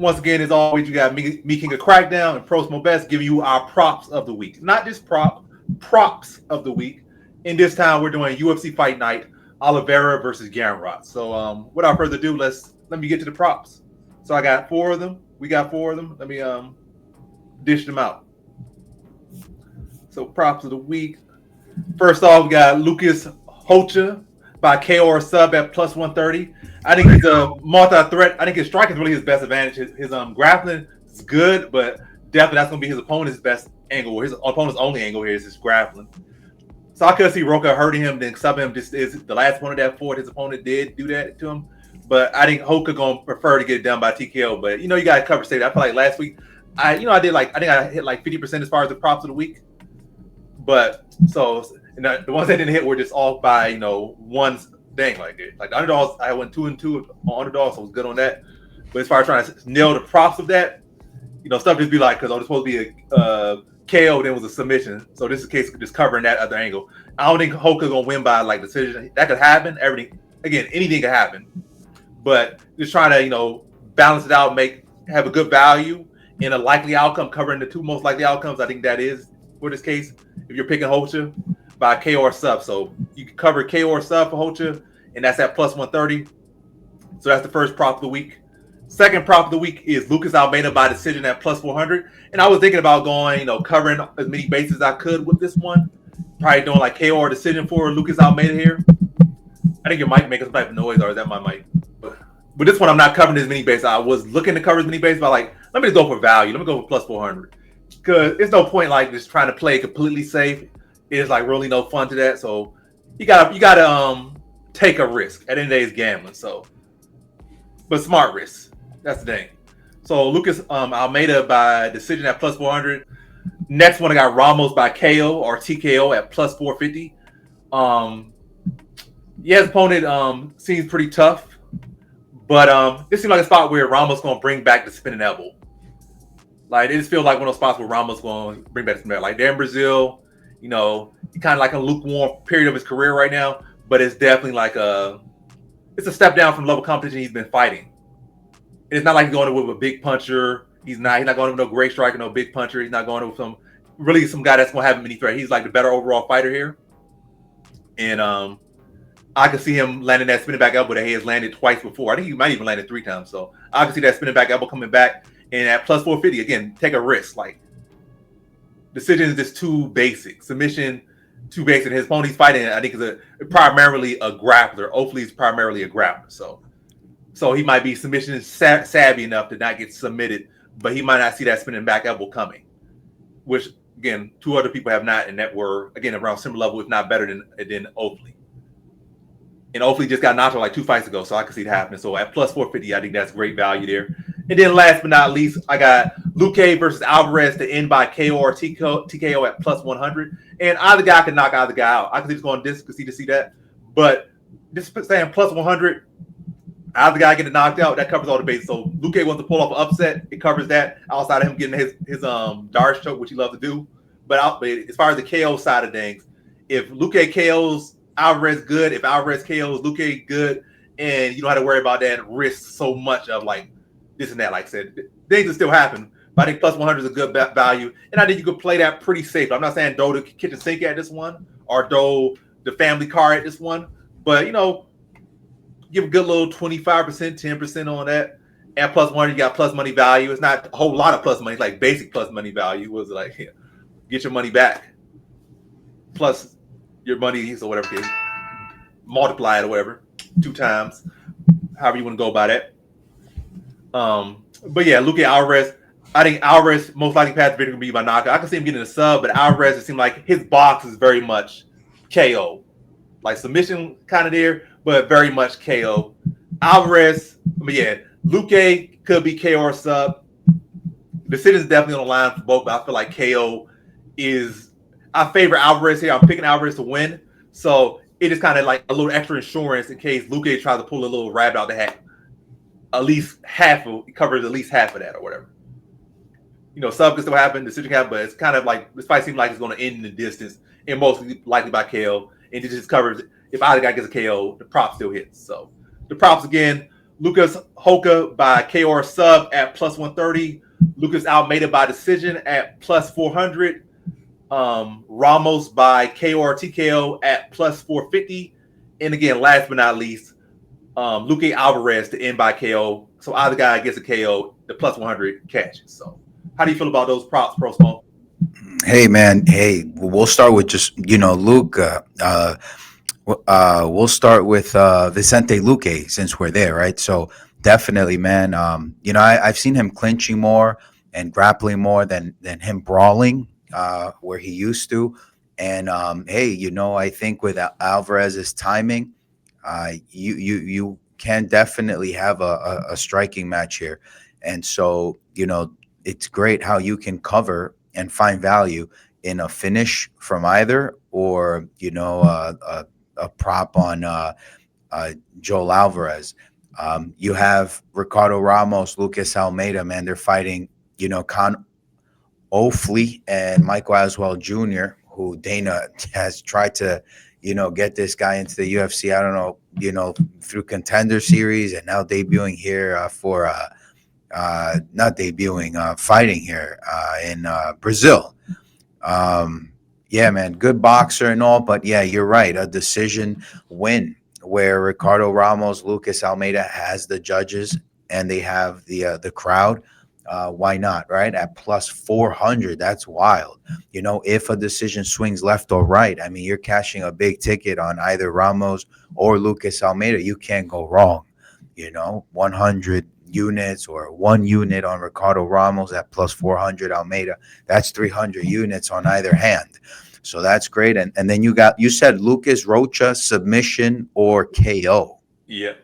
once again, as always, you got me King of Crackdown and Pro Smo Best giving you our props of the week. Not just props of the week. And this time we're doing UFC Fight Night, Oliveira versus Gamrot. So without further ado, let me get to the props. So I got 4 of them. We got 4 of them. Let me dish them out. So props of the week. First off, we got Lucas Hocha by KO or sub at plus 130. I think he's a multi-threat. I think his striking is really his best advantage. His grappling is good, but definitely that's going to be his opponent's best angle. His opponent's only angle here is his grappling. So I could see Roca hurting him, then subbing him. Just is the last opponent that fought his opponent did do that to him. But I think Hoka gonna prefer to get it done by TKO. But you got to cover state. I feel like last week, I think I hit like 50% as far as the props of the week. But so the ones that didn't hit were just off by one thing like that. Like the underdogs, I went 2-2 on underdogs, so I was good on that. But as far as trying to nail the props of that, stuff just be like because I was supposed to be a KO, then was a submission. So this is a case of just covering that other angle. I don't think Hoka's gonna win by like decision. That could happen. Anything could happen. But just trying to balance it out, have a good value in a likely outcome, covering the 2 most likely outcomes. I think that is for this case. If you're picking Hocha by KO or sub, so you can cover KO or sub for Hocha, and that's at plus 130. So that's the first prop of the week. Second prop of the week is Lucas Almeida by decision at plus 400. And I was thinking about going, covering as many bases as I could with this one. Probably doing like KO or decision for Lucas Almeida here. I think your mic makes some type of noise, or is that my mic? But this one, I'm not covering as many bases. I was looking to cover as many bases, but let me just go for value. Let me go for plus 400. Because there's no point just trying to play completely safe. It's really no fun to that. So you gotta take a risk. At the end of the day, it's gambling. So, but smart risk. That's the thing. So Lucas Almeida by decision at plus 400. Next one, I got Ramos by KO or TKO at plus 450. His opponent seems pretty tough, but this seems like a spot where Ramos going to bring back the spinning elbow. It just feels like one of those spots where Ramos going to bring back the spinning elbow. Like they're in Brazil, he kind of like a lukewarm period of his career right now, but it's definitely it's a step down from the level of competition he's been fighting. It's not like he's going with a big puncher. He's not going with no great striker, no big puncher. He's not going with some guy that's going to have many threats. He's like the better overall fighter here. And I can see him landing that spinning back elbow that he has landed twice before. I think he might even landed 3 times. So I can see that spinning back elbow coming back. And at plus 450, again, take a risk. Decision is just too basic. Submission, too basic. His opponent he's fighting, I think, is primarily a grappler. Hopefully, he's primarily a grappler. So he might be submission savvy enough to not get submitted, but he might not see that spinning back elbow coming, which, again, 2 other people have not, and that were, again, around similar level, if not better than Oakley. And Oakley just got knocked out like 2 fights ago, so I can see it happening. So at plus 450, I think that's great value there. And then last but not least, I got Luque versus Alvarez to end by KO or TKO at plus 100. And either guy can knock either guy out. I can see just going this because to see that. But just saying plus 100, either guy getting knocked out, that covers all the bases. So Luque wants to pull off an upset. It covers that outside of him getting his Darius choke, which he loves to do. But as far as the KO side of things, if Luque KOs Alvarez, good. If Alvarez KOs Luque, good. And you don't have to worry about that and risk so much of this and that. Like I said, things will still happen. But I think plus 100 is a good value. And I think you could play that pretty safe. I'm not saying throw the kitchen sink at this one or throw the family car at this one. But, give a good little 25%, 10% on that. And plus 100, you got plus money value. It's not a whole lot of plus money. It's like basic plus money value. Was get your money back. Plus your money, so whatever it is. Multiply it or whatever. 2 times. However you want to go about it. But yeah, Luque Alvarez. I think Alvarez most likely path to victory will be by knockout. I can see him getting a sub, but Alvarez, it seems like his box is very much KO. Like submission kind of there, but very much KO. Alvarez, but yeah, Luque could be KO or sub. Decision is definitely on the line for both, but I feel like KO is. I favor Alvarez here. I'm picking Alvarez to win, so it is kind of like a little extra insurance in case Luque tries to pull a little rabbit out the hat. At least half of it covers at least half of that or whatever. Sub can still happen, decision can happen, but it's kind of like this fight seems like it's going to end in the distance, and most likely by KO. And it just covers if either guy gets a KO, the prop still hits. So the props again: Lucas Hoka by KO sub at plus 130. Lucas Almeida by decision at plus 400. Ramos by KO or TKO at plus 450. And again, last but not least, Luke Alvarez to end by KO. So either guy gets a KO, the plus 100 catches. So how do you feel about those props, Pro Smoke? Hey, man. Hey, we'll start with just, Luke. We'll start with Vicente Luque since we're there, right? So definitely, man. I've seen him clinching more and grappling more than him brawling where he used to. And hey, I think with Alvarez's timing, you can definitely have a striking match here. And so, it's great how you can cover and find value in a finish from either, or a prop on Joel Alvarez. You have Ricardo Ramos, Lucas Almeida, man. They're fighting, Con Ofley and Michael Aswell Jr., who Dana has tried to, get this guy into the UFC. I don't know, through Contender Series, and now debuting here not debuting, fighting here in Brazil. Yeah, man, good boxer and all, but yeah, you're right. A decision win where Ricardo Ramos, Lucas Almeida has the judges and they have the crowd. Why not, right? At plus 400, that's wild. If a decision swings left or right, I mean, you're cashing a big ticket on either Ramos or Lucas Almeida. You can't go wrong. 100 units or 1 unit on Ricardo Ramos at plus 400 Almeida. That's 300 units on either hand. So that's great. And then you said Lucas Rocha submission or KO. Yeah.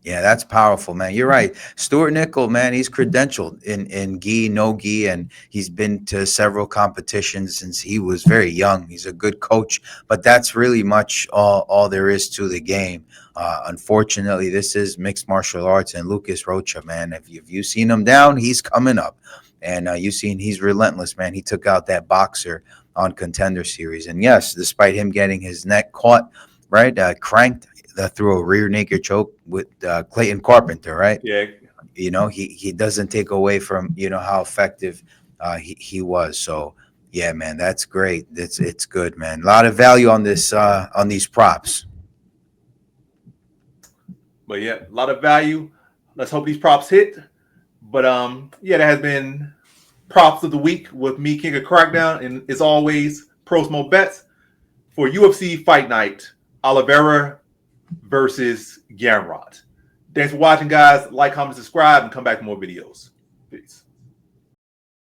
Yeah, that's powerful, man. You're right. StewartNicoll, man, he's credentialed in gi, no gi, and he's been to several competitions since he was very young. He's a good coach, but that's really much all there is to the game. Unfortunately, this is mixed martial arts, and Lucas Rocha, man, if you've seen him down, he's coming up. And you've seen he's relentless, man. He took out that boxer on Contender Series. And yes, despite him getting his neck caught, right, cranked, through a rear naked choke with Clayton Carpenter, right? Yeah. He doesn't take away from, how effective he was. So, yeah, man, that's great. It's good, man. A lot of value on this on these props. But yeah, a lot of value. Let's hope these props hit. But that has been props of the week with me, King of Crackdown, and as always, Pro Smoke Bets for UFC Fight Night, Oliveira versus Gamrot. Thanks for watching, guys. Like, comment, subscribe, and come back for more videos. Peace.